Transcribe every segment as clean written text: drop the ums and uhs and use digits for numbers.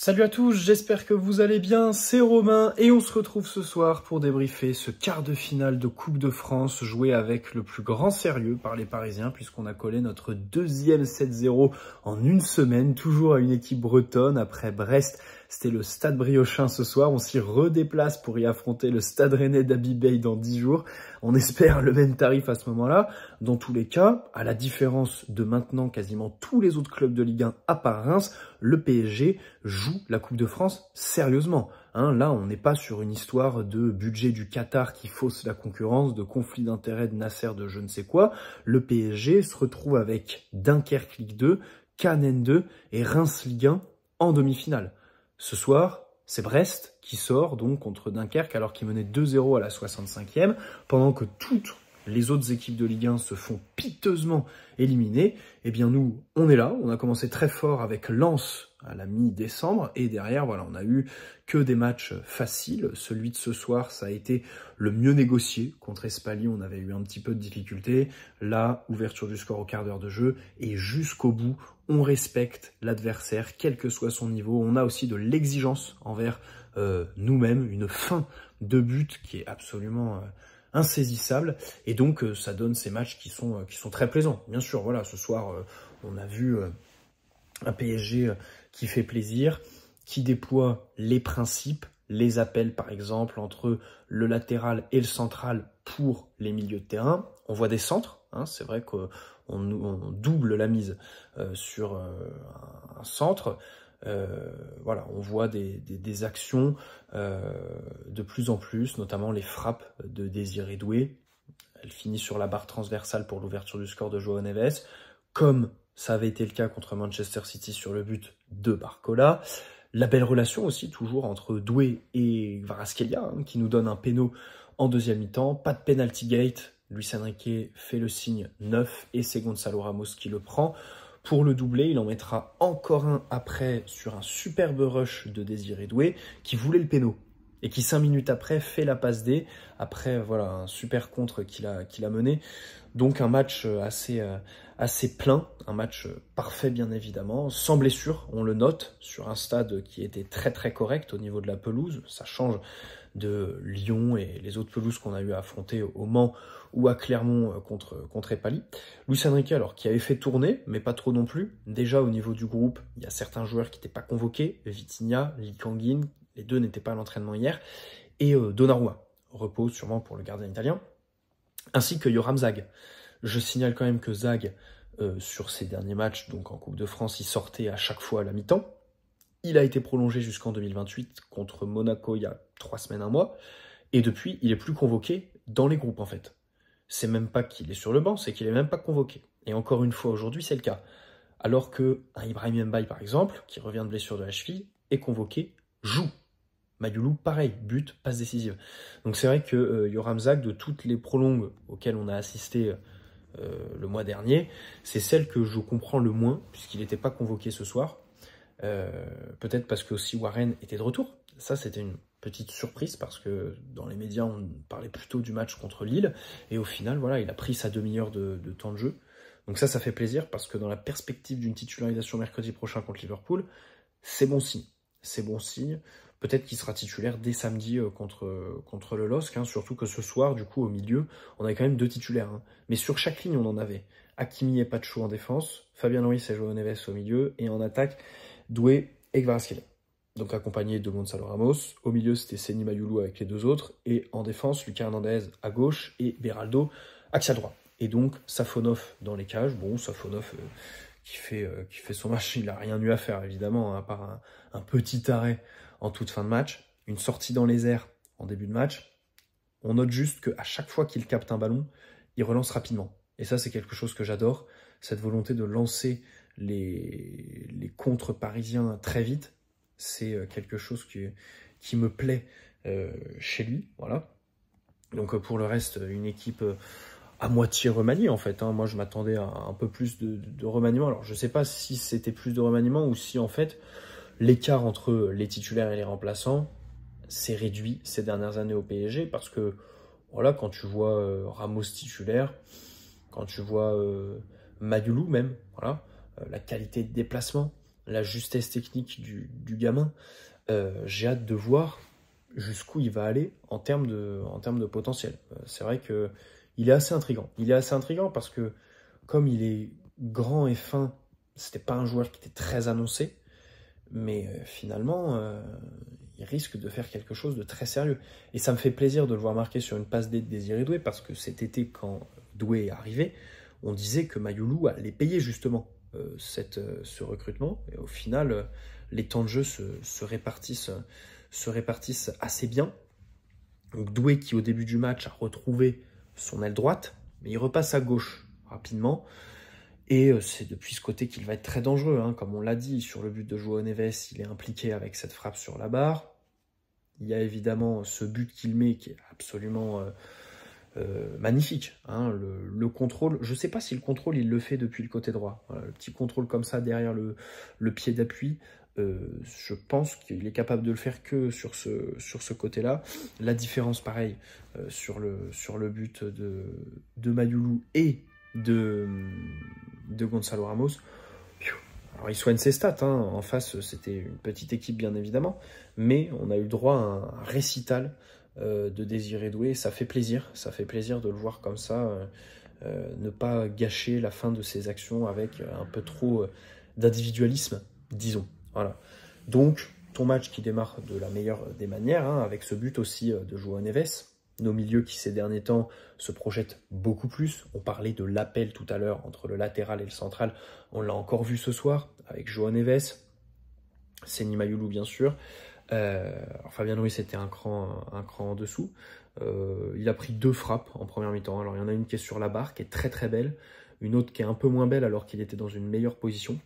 Salut à tous, j'espère que vous allez bien, c'est Romain et on se retrouve ce soir pour débriefer ce quart de finale de Coupe de France joué avec le plus grand sérieux par les Parisiens puisqu'on a collé notre deuxième 7-0 en une semaine, toujours à une équipe bretonne après Brest. C'était le Stade Briochin ce soir, on s'y redéplace pour y affronter le Stade Rennais d'Abibey dans 10 jours. On espère le même tarif à ce moment-là. Dans tous les cas, à la différence de maintenant quasiment tous les autres clubs de Ligue 1 à part Reims, le PSG joue la Coupe de France sérieusement. Là, on n'est pas sur une histoire de budget du Qatar qui fausse la concurrence, de conflit d'intérêts de Nasser de je ne sais quoi. Le PSG se retrouve avec Dunkerque Ligue 2, Cannes N2 et Reims Ligue 1 en demi-finale. Ce soir, c'est Brest qui sort donc contre Dunkerque alors qu'il menait 2-0 à la 65e, pendant que toutes les autres équipes de Ligue 1 se font piteusement éliminer. Eh bien nous, on est là, on a commencé très fort avec Lens à la mi-décembre et derrière, voilà, on a eu que des matchs faciles. Celui de ce soir, ça a été le mieux négocié. Contre Espali, on avait eu un petit peu de difficulté. Là, ouverture du score au quart d'heure de jeu et jusqu'au bout, on respecte l'adversaire, quel que soit son niveau. On a aussi de l'exigence envers nous-mêmes, une fin de but qui est absolument insaisissable. Et donc, ça donne ces matchs qui sont très plaisants. Bien sûr, voilà, ce soir, on a vu un PSG qui fait plaisir, qui déploie les principes, les appels par exemple entre le latéral et le central pour les milieux de terrain. On voit des centres, c'est vrai qu'on double la mise sur un centre. Voilà, on voit des actions de plus en plus, notamment les frappes de Désiré Doué. Elle finit sur la barre transversale pour l'ouverture du score de João Neves, comme ça avait été le cas contre Manchester City sur le but de Barcola. La belle relation aussi, toujours, entre Doué et Kvaratskhelia, qui nous donne un péno en deuxième mi-temps. Pas de penalty gate. Luis Enrique fait le signe 9 et c'est Gonzalo Ramos qui le prend. Pour le doubler, il en mettra encore un après sur un superbe rush de Désiré Doué qui voulait le péno. Et qui 5 minutes après fait la passe D, après voilà un super contre qu'il a mené. Donc un match assez plein, un match parfait bien évidemment, sans blessure, on le note, sur un stade qui était très très correct au niveau de la pelouse. Ça change de Lyon et les autres pelouses qu'on a eu à affronter au Mans ou à Clermont contre Espali. Luis Enrique, alors, qui avait fait tourner, mais pas trop non plus. Déjà au niveau du groupe, il y a certains joueurs qui n'étaient pas convoqués, Vitinha, Lee Kangin, les deux n'étaient pas à l'entraînement hier, et Donnarumma, repos sûrement pour le gardien italien, ainsi que Yoram Zag. Je signale quand même que Zag, sur ses derniers matchs, donc en Coupe de France, il sortait à chaque fois à la mi-temps. Il a été prolongé jusqu'en 2028 contre Monaco il y a 3 semaines, un mois, et depuis, il est plus convoqué dans les groupes en fait. C'est même pas qu'il est sur le banc, c'est qu'il est même pas convoqué. Et encore une fois, aujourd'hui, c'est le cas. Alors que un Ibrahim Mbaye, par exemple, qui revient de blessure de la cheville, est convoqué, joue. Mayoulou, pareil, but, passe décisive. Donc c'est vrai que Yoram Zag, de toutes les prolongues auxquelles on a assisté le mois dernier, c'est celle que je comprends le moins, puisqu'il n'était pas convoqué ce soir. Peut-être parce que aussi Warren était de retour. Ça, c'était une petite surprise, parce que dans les médias, on parlait plutôt du match contre Lille. Et au final, voilà, il a pris sa demi-heure de temps de jeu. Donc ça fait plaisir, parce que dans la perspective d'une titularisation mercredi prochain contre Liverpool, c'est bon signe. C'est bon signe. Peut-être qu'il sera titulaire dès samedi contre le LOSC, surtout que ce soir, du coup, au milieu, on avait quand même 2 titulaires. Mais sur chaque ligne, on en avait. Hakimi et Pacho en défense, Fabien Ruiz et João Neves au milieu, et en attaque, Doué et Kvaratskhelia. Donc accompagné de Gonzalo Ramos. Au milieu, c'était Seny Mayoulou avec les 2 autres, et en défense, Lucas Hernandez à gauche et Beraldo axial droit. Et donc, Safonov dans les cages. Bon, Safonov qui fait son match, il n'a rien eu à faire, évidemment, à part un petit arrêt en toute fin de match, une sortie dans les airs en début de match. On note juste qu'à chaque fois qu'il capte un ballon, il relance rapidement. Et ça, c'est quelque chose que j'adore, cette volonté de lancer les contres parisiens très vite. C'est quelque chose qui me plaît chez lui. Voilà. Donc pour le reste, une équipe à moitié remaniée en fait. Moi, je m'attendais à un peu plus de remaniement. Alors, je ne sais pas si c'était plus de remaniement ou si en fait l'écart entre les titulaires et les remplaçants s'est réduit ces dernières années au PSG, parce que voilà, quand tu vois Ramos titulaire, quand tu vois Mayoulou même, voilà, la qualité de déplacement, la justesse technique du gamin. J'ai hâte de voir jusqu'où il va aller en termes de potentiel. C'est vrai que il est assez intriguant. Il est assez intriguant parce que comme il est grand et fin, c'était pas un joueur qui était très annoncé, mais finalement, il risque de faire quelque chose de très sérieux. Et ça me fait plaisir de le voir marquer sur une passe D de Désiré Doué, parce que cet été, quand Doué est arrivé, on disait que Mayulu allait payer justement ce recrutement. Et au final, les temps de jeu se répartissent assez bien. Donc Doué qui au début du match a retrouvé son aile droite, mais il repasse à gauche rapidement. Et c'est depuis ce côté qu'il va être très dangereux, hein. Comme on l'a dit, sur le but de João Neves, il est impliqué avec cette frappe sur la barre. Il y a évidemment ce but qu'il met qui est absolument magnifique, hein. Le contrôle, je ne sais pas si le contrôle il le fait depuis le côté droit. Voilà, le petit contrôle comme ça derrière le pied d'appui, je pense qu'il est capable de le faire que sur ce côté-là. La différence, pareil, sur le but de Mayulu et de Gonzalo Ramos. Alors, il soigne ses stats, hein. En face, c'était une petite équipe, bien évidemment, mais on a eu le droit à un récital de Désiré Doué. Ça fait plaisir de le voir comme ça, ne pas gâcher la fin de ses actions avec un peu trop d'individualisme, disons. Voilà. Donc, ton match qui démarre de la meilleure des manières, hein, avec ce but aussi de João Neves. Nos milieux qui, ces derniers temps, se projettent beaucoup plus. On parlait de l'appel tout à l'heure entre le latéral et le central. On l'a encore vu ce soir avec João Neves. Seny Mayulu, bien sûr. Fabien Ruiz était un cran en dessous. Il a pris 2 frappes en première mi-temps. Alors, il y en a une qui est sur la barre, qui est très très belle. Une autre qui est un peu moins belle alors qu'il était dans une meilleure position.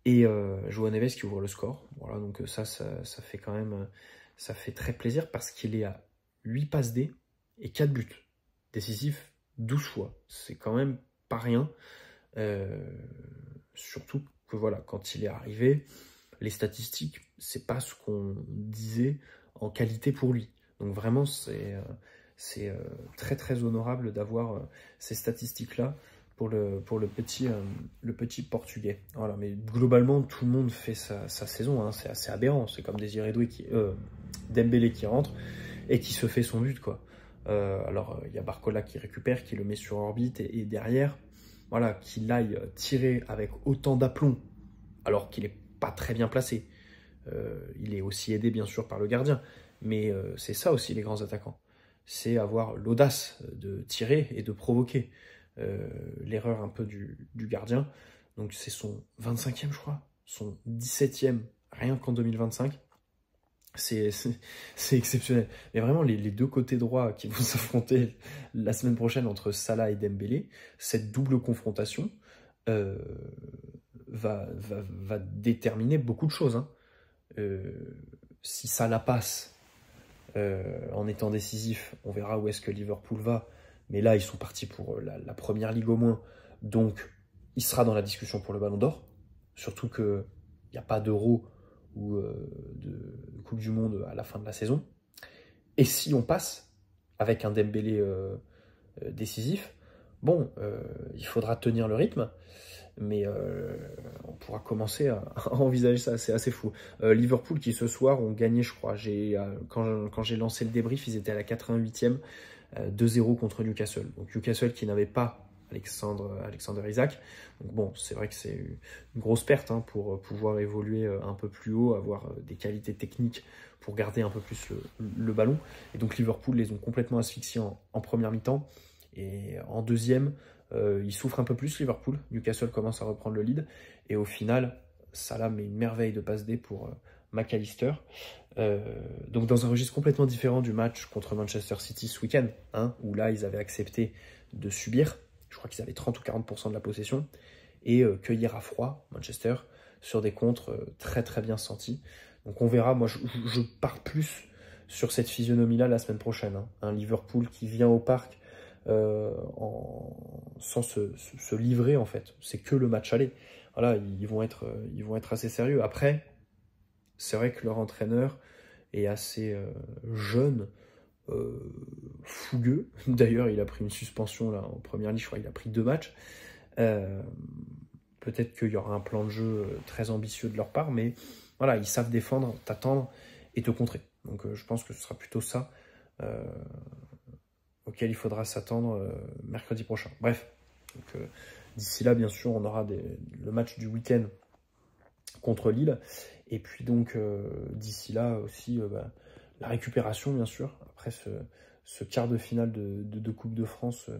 Et João Neves qui ouvre le score. Voilà, donc ça fait quand même... Ça fait très plaisir parce qu'il est à 8 passes D et 4 buts. Décisif 12 fois. C'est quand même pas rien. Surtout que voilà, quand il est arrivé, les statistiques, c'est pas ce qu'on disait en qualité pour lui. Donc vraiment, c'est très très honorable d'avoir ces statistiques-là pour le petit Portugais. Voilà, mais globalement, tout le monde fait sa saison, hein. C'est assez aberrant. C'est comme Désiré Doué Dembélé qui rentre et qui se fait son but, quoi. Alors, il y a Barcola qui récupère, qui le met sur orbite, et derrière, voilà, qu'il aille tirer avec autant d'aplomb, alors qu'il n'est pas très bien placé. Il est aussi aidé, bien sûr, par le gardien. Mais c'est ça aussi, les grands attaquants. C'est avoir l'audace de tirer et de provoquer l'erreur un peu du gardien. Donc, c'est son 25e, je crois, son 17e, rien qu'en 2025. C'est exceptionnel. Mais vraiment, les deux côtés droits qui vont s'affronter la semaine prochaine entre Salah et Dembélé, cette double confrontation va déterminer beaucoup de choses, hein. Si Salah passe en étant décisif, on verra où est-ce que Liverpool va. Mais là, ils sont partis pour la première ligue au moins. Donc, il sera dans la discussion pour le Ballon d'Or. Surtout qu'il n'y a pas d'Euro ou de Coupe du Monde à la fin de la saison. Et si on passe avec un Dembélé décisif, bon, il faudra tenir le rythme, mais on pourra commencer à envisager ça. C'est assez fou. Liverpool qui ce soir ont gagné, je crois. Quand j'ai lancé le débrief, ils étaient à la 88e, 2-0 contre Newcastle. Donc Newcastle qui n'avait pas Alexander Isak. Donc bon, c'est vrai que c'est une grosse perte, hein, pour pouvoir évoluer un peu plus haut, avoir des qualités techniques pour garder un peu plus le ballon. Et donc Liverpool les ont complètement asphyxiés en première mi-temps. Et en deuxième, ils souffrent un peu plus, Liverpool. Newcastle commence à reprendre le lead. Et au final, Salah met une merveille de passe D pour McAllister. Donc dans un registre complètement différent du match contre Manchester City ce week-end, hein, où là, ils avaient accepté de subir. Je crois qu'ils avaient 30 ou 40% de la possession, et cueillir à froid Manchester sur des contres très très bien sentis. Donc on verra. Moi je pars plus sur cette physionomie-là la semaine prochaine, hein. Un Liverpool qui vient au parc sans se livrer, en fait. C'est que le match aller. Voilà, ils vont être assez sérieux. Après, c'est vrai que leur entraîneur est assez jeune, fougueux. D'ailleurs, il a pris une suspension là en première ligue, je crois qu'il a pris 2 matchs. peut-être qu'il y aura un plan de jeu très ambitieux de leur part, mais voilà, ils savent défendre, t'attendre et te contrer. Donc je pense que ce sera plutôt ça auquel il faudra s'attendre mercredi prochain. Bref, d'ici là, bien sûr, on aura le match du week-end contre Lille. Et puis donc, d'ici là aussi, la récupération, bien sûr, après ce quart de finale de Coupe de France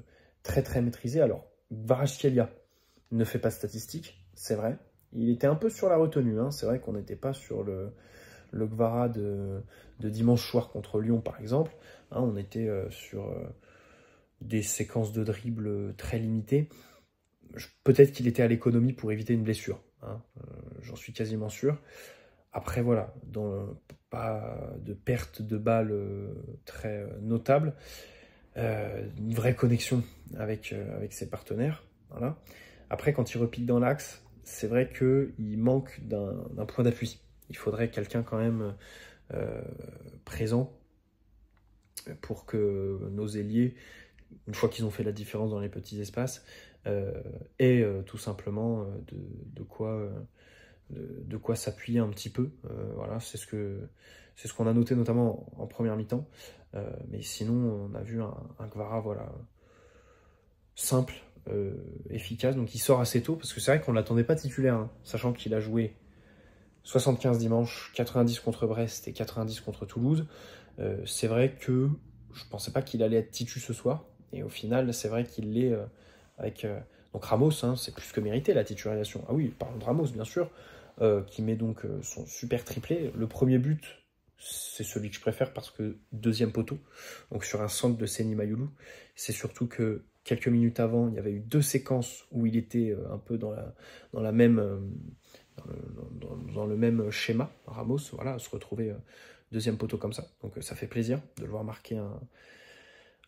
très très maîtrisé. Alors, Kvaratskhelia ne fait pas de statistiques, c'est vrai. Il était un peu sur la retenue, hein. C'est vrai qu'on n'était pas sur le Kvara de dimanche soir contre Lyon, par exemple. Hein, on était sur des séquences de dribble très limitées. Peut-être qu'il était à l'économie pour éviter une blessure. Hein, j'en suis quasiment sûr. Après, voilà, pas de perte de balles très notable. Une vraie connexion avec ses partenaires. Voilà. Après, quand il repique dans l'axe, c'est vrai qu'il manque d'un point d'appui. Il faudrait quelqu'un quand même présent pour que nos ailiers, une fois qu'ils ont fait la différence dans les petits espaces, aient tout simplement de quoi s'appuyer un petit peu. Voilà, c'est ce qu'on a noté notamment en première mi-temps. Mais sinon, on a vu un Kvara, voilà, simple, efficace. Donc il sort assez tôt, parce que c'est vrai qu'on ne l'attendait pas titulaire, hein, sachant qu'il a joué 75 dimanche, 90 contre Brest et 90 contre Toulouse. C'est vrai que je ne pensais pas qu'il allait être titu ce soir. Et au final, c'est vrai qu'il l'est avec... donc Ramos, hein, c'est plus que mérité la titularisation. Ah oui, parlons de Ramos, bien sûr, qui met donc son super triplé. Le premier but, c'est celui que je préfère parce que deuxième poteau, donc sur un centre de Seny Mayulu. C'est surtout que quelques minutes avant, il y avait eu 2 séquences où il était un peu dans la même... dans le même schéma, Ramos, voilà, se retrouver deuxième poteau comme ça. Donc ça fait plaisir de le voir marquer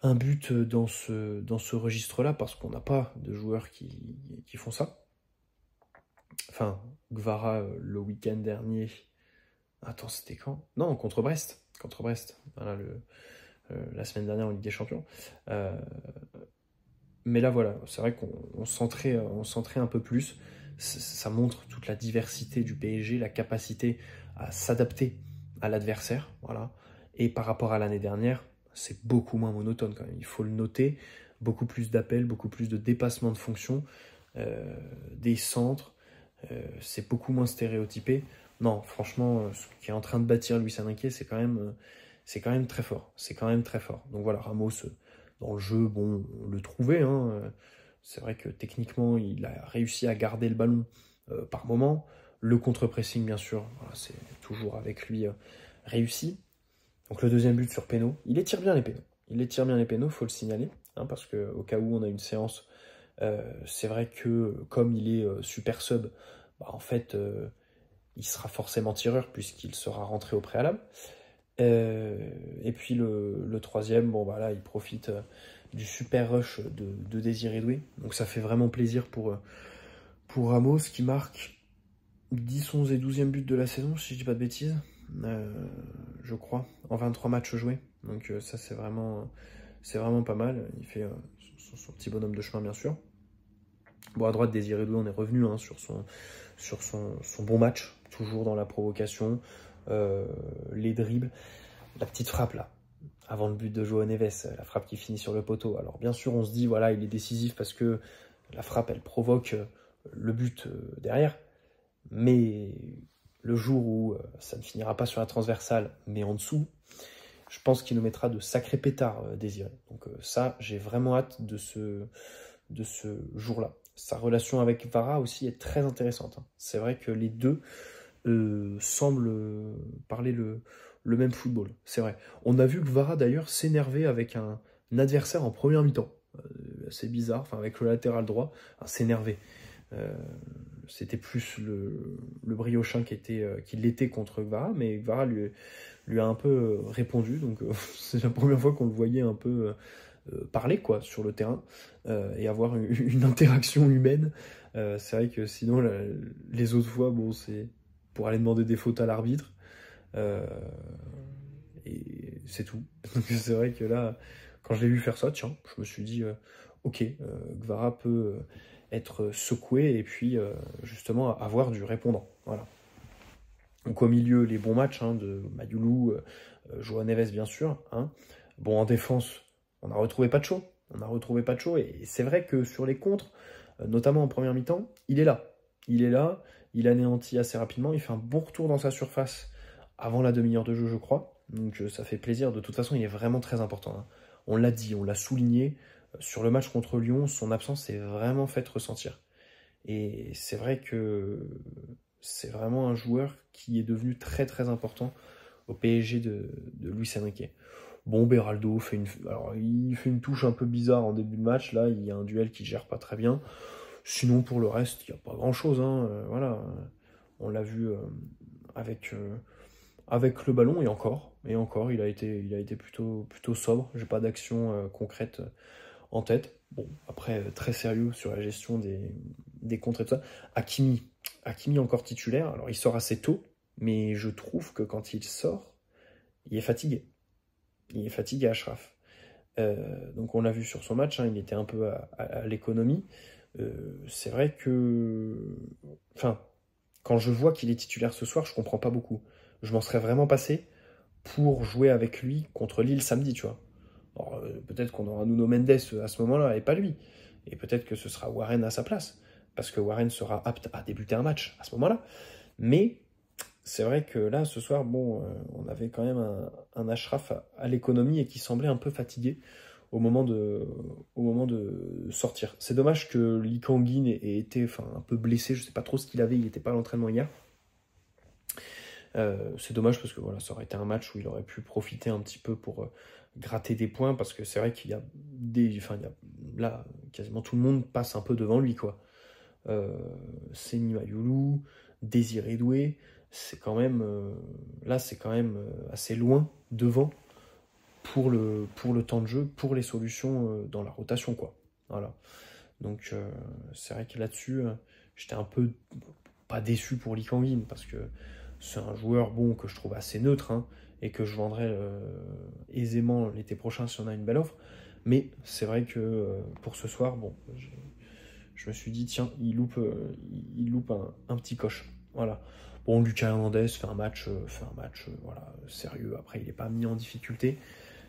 un but dans ce registre-là, parce qu'on n'a pas de joueurs qui font ça. Enfin, Kvara, le week-end dernier... Attends, c'était quand? Non, contre Brest. Contre Brest. Voilà, la semaine dernière en Ligue des Champions. Mais là, voilà, c'est vrai qu'on centrait un peu plus. Ça montre toute la diversité du PSG, la capacité à s'adapter à l'adversaire. Voilà. Et par rapport à l'année dernière, c'est beaucoup moins monotone quand même. Il faut le noter. Beaucoup plus d'appels, beaucoup plus de dépassements de fonctions, des centres. C'est beaucoup moins stéréotypé. Non, franchement, ce qui est en train de bâtir Luis Enrique, c'est quand même très fort. C'est quand même très fort. Donc voilà, Ramos, dans le jeu, bon, on le trouvait, hein. C'est vrai que techniquement, il a réussi à garder le ballon par moment. Le contre-pressing, bien sûr, voilà, c'est toujours avec lui réussi. Donc le deuxième but sur péno, il les tire bien les pénaux. Il les tire bien les pénaux, faut le signaler, hein, parce qu'au cas où on a une séance, c'est vrai que comme il est super sub, en fait, il sera forcément tireur puisqu'il sera rentré au préalable. Et puis le troisième, bon bah là, il profite du super rush de Désiré Doué. Donc ça fait vraiment plaisir pour Ramos, qui marque 10, 11 et 12e but de la saison, si je dis pas de bêtises, je crois, en 23 matchs joués. Donc ça, c'est vraiment pas mal. Il fait son petit bonhomme de chemin, bien sûr. Bon, à droite, Désiré Doué, on est revenu hein, sur son bon match, toujours dans la provocation, les dribbles, la petite frappe là, avant le but de João Neves, la frappe qui finit sur le poteau. Alors bien sûr, on se dit, voilà, il est décisif parce que la frappe, elle provoque le but derrière, mais le jour où ça ne finira pas sur la transversale, mais en dessous, je pense qu'il nous mettra de sacrés pétards, Désiré. Donc ça, j'ai vraiment hâte de ce jour-là. Sa relation avec Kvara aussi est très intéressante. Hein. C'est vrai que les deux semblent parler le même football. C'est vrai. On a vu Kvara d'ailleurs s'énerver avec un adversaire en première mi-temps. C'est bizarre, enfin avec le latéral droit, s'énerver. C'était plus le Briochin qui l'était contre Kvara, mais Kvara lui a un peu répondu. Donc c'est la première fois qu'on le voyait un peu parler quoi sur le terrain et avoir une interaction humaine. C'est vrai que sinon les autres fois, bon, c'est pour aller demander des fautes à l'arbitre et c'est tout. Donc c'est vrai que là, quand je l'ai vu faire ça, tiens, je me suis dit ok, Kvara peut être secoué et puis justement avoir du répondant. Voilà. Donc au milieu, les bons matchs de Mayulu, João Neves bien sûr. Bon, en défense, on a retrouvé Pacho. Et c'est vrai que sur les contres, notamment en première mi-temps, il est là. Il anéantit assez rapidement, il fait un bon retour dans sa surface avant la demi-heure de jeu, je crois. Donc ça fait plaisir. De toute façon, il est vraiment très important. On l'a dit, on l'a souligné. Sur le match contre Lyon, son absence s'est vraiment faite ressentir. Et c'est vrai que c'est vraiment un joueur qui est devenu très très important au PSG de Luis Enrique. Bon, Beraldo il fait une touche un peu bizarre en début de match. Là, il y a un duel qui gère pas très bien. Sinon, pour le reste, il n'y a pas grand-chose. Voilà, on l'a vu avec le ballon et encore, il a été plutôt sobre. J'ai pas d'action concrète en tête. Bon, après, très sérieux sur la gestion des contres et tout ça. Hakimi encore titulaire. Alors, il sort assez tôt, mais je trouve que quand il sort, il est fatigué. Achraf. Donc, on l'a vu sur son match, il était un peu à l'économie. C'est vrai que... Enfin, quand je vois qu'il est titulaire ce soir, je comprends pas beaucoup. Je m'en serais vraiment passé pour jouer avec lui contre Lille samedi, tu vois. Alors, peut-être qu'on aura Nuno Mendes à ce moment-là, et pas lui. Et peut-être que ce sera Warren à sa place, parce que Warren sera apte à débuter un match à ce moment-là. Mais c'est vrai que là, ce soir, bon, on avait quand même un Achraf à l'économie et qui semblait un peu fatigué au moment de sortir. C'est dommage que Lee Kang-in ait été un peu blessé, je sais pas trop ce qu'il avait, il n'était pas à l'entraînement hier. C'est dommage parce que voilà, ça aurait été un match où il aurait pu profiter un petit peu pour gratter des points, parce que c'est vrai qu'il y a là, quasiment tout le monde passe un peu devant lui, quoi. Seny Mayulu, Désiré Doué, c'est quand même assez loin devant pour le temps de jeu, pour les solutions dans la rotation, quoi. Voilà. Donc c'est vrai que là-dessus, j'étais un peu pas déçu pour Lee Kang-in, parce que c'est un joueur que je trouve assez neutre, et que je vendrai aisément l'été prochain si on a une belle offre. Mais c'est vrai que pour ce soir, bon, je me suis dit, tiens, il loupe un petit coche. Voilà. Bon, Lucas Hernandez fait un match voilà, sérieux. Après, il n'est pas mis en difficulté.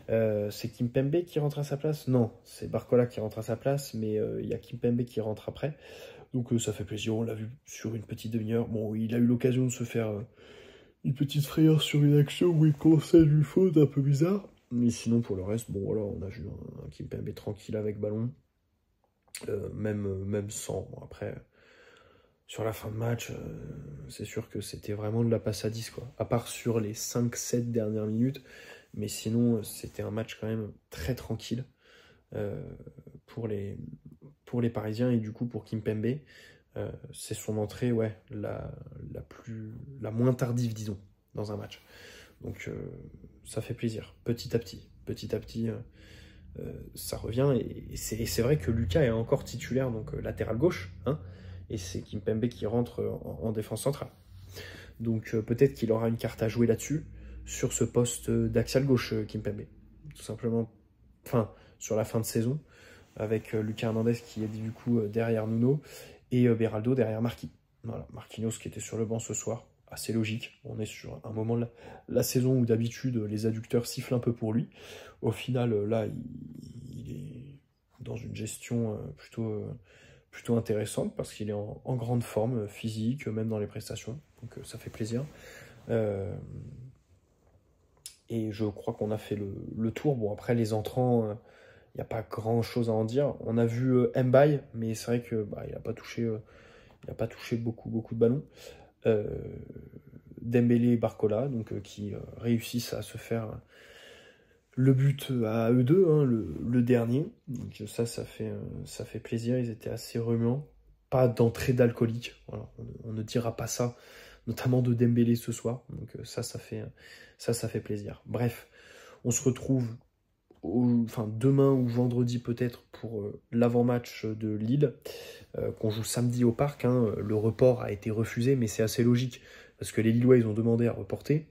C'est Kimpembe qui rentre à sa place? Non, c'est Barcola qui rentre à sa place, mais il y a Kimpembe qui rentre après. Donc ça fait plaisir, on l'a vu sur une petite demi-heure. Bon, il a eu l'occasion de se faire une petite frayeur sur une action où il concède une faute un peu bizarre. Mais sinon, pour le reste, bon voilà, on a vu un Kimpembe tranquille avec ballon. Même sans. Bon, après, sur la fin de match, c'est sûr que c'était vraiment de la passe à 10, quoi. À part sur les 5-7 dernières minutes. Mais sinon, c'était un match quand même très tranquille pour les Parisiens, et du coup pour Kimpembe. C'est son entrée, ouais, la moins tardive, disons, dans un match. Donc ça fait plaisir, petit à petit, ça revient, et c'est vrai que Lucas est encore titulaire, donc latéral gauche, et c'est Kimpembe qui rentre en défense centrale. Donc peut-être qu'il aura une carte à jouer là-dessus, sur ce poste d'axial gauche, Kimpembe, tout simplement, sur la fin de saison, avec Lucas Hernandez qui est du coup derrière Nuno, et Beraldo derrière Marquinhos. Voilà, Marquinhos qui était sur le banc ce soir, assez logique. On est sur un moment de la saison où d'habitude les adducteurs sifflent un peu pour lui. Au final, là, il est dans une gestion plutôt intéressante, parce qu'il est en grande forme physique, même dans les prestations. Donc ça fait plaisir. Et je crois qu'on a fait le tour. Bon, après, les entrants, il n'y a pas grand-chose à en dire. On a vu Mbaye, mais c'est vrai que il n'a pas touché beaucoup de ballons. Dembélé et Barcola, donc qui réussissent à se faire le but à eux deux, le dernier. Donc ça fait plaisir. Ils étaient assez remuants. Pas d'entrée d'alcoolique. Voilà, on ne dira pas ça, notamment de Dembélé ce soir. Donc ça fait plaisir. Bref, on se retrouve demain ou vendredi peut-être pour l'avant-match de Lille, qu'on joue samedi au Parc. Le report a été refusé, mais c'est assez logique, parce que les Lillois, ils ont demandé à reporter,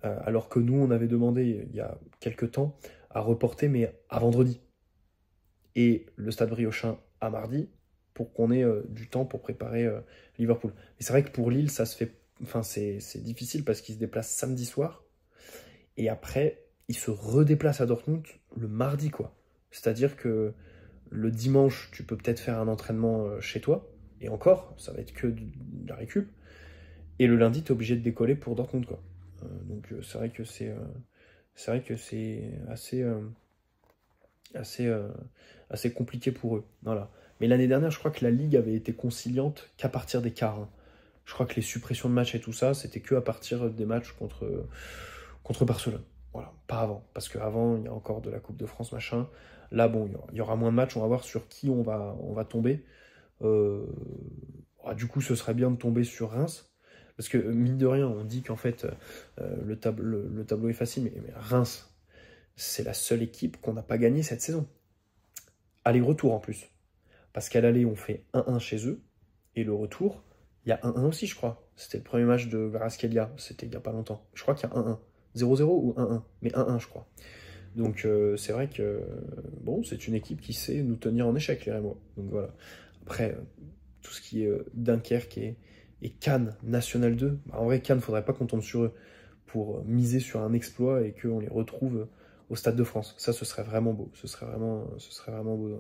alors que nous, on avait demandé il y a quelques temps à reporter, mais à vendredi. Et le Stade Briochin à mardi, pour qu'on ait du temps pour préparer Liverpool. Mais c'est vrai que pour Lille, ça se fait, enfin c'est difficile parce qu'ils se déplacent samedi soir et après ils se redéplacent à Dortmund le mardi quoi. C'est-à-dire que le dimanche, tu peux peut-être faire un entraînement chez toi et encore, ça va être que de la récup. Et le lundi, tu es obligé de décoller pour Dortmund quoi. Donc c'est vrai que c'est assez compliqué pour eux. Voilà. Mais l'année dernière, je crois que la Ligue avait été conciliante qu'à partir des quarts. Hein. Je crois que les suppressions de matchs et tout ça, c'était que à partir des matchs contre Barcelone. Voilà, pas avant. Parce qu'avant, il y a encore de la Coupe de France, machin. Là, bon, il y aura moins de matchs, on va voir sur qui on va tomber. Du coup, ce serait bien de tomber sur Reims. Parce que, mine de rien, on dit qu'en fait, le tableau est facile, mais Reims, c'est la seule équipe qu'on n'a pas gagnée cette saison. Aller-retour en plus. Parce qu'à l'aller, on fait 1-1 chez eux. Et le retour, il y a 1-1 aussi, je crois. C'était le premier match de Kvaratskhelia. C'était il n'y a pas longtemps. Je crois qu'il y a 1-1. 0-0 ou 1-1. Mais 1-1, je crois. Donc, c'est vrai que, bon, c'est une équipe qui sait nous tenir en échec, les Rémois. Donc, voilà. Après, tout ce qui est Dunkerque et Cannes National 2, bah, en vrai, Cannes, il ne faudrait pas qu'on tombe sur eux pour miser sur un exploit et qu'on les retrouve au Stade de France. Ça, ce serait vraiment beau. Ce serait vraiment beau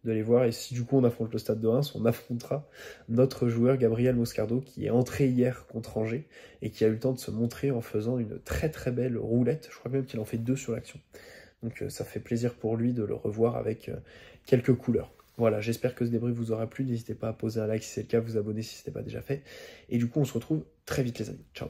de les voir. Et si du coup on affronte le Stade de Reims, on affrontera notre joueur Gabriel Moscardo qui est entré hier contre Angers et qui a eu le temps de se montrer en faisant une très très belle roulette. Je crois même qu'il en fait 2 sur l'action. Donc ça fait plaisir pour lui de le revoir avec quelques couleurs. Voilà, j'espère que ce débrief vous aura plu. N'hésitez pas à poser un like si c'est le cas, vous abonner si ce n'est pas déjà fait. Et du coup, on se retrouve très vite les amis. Ciao.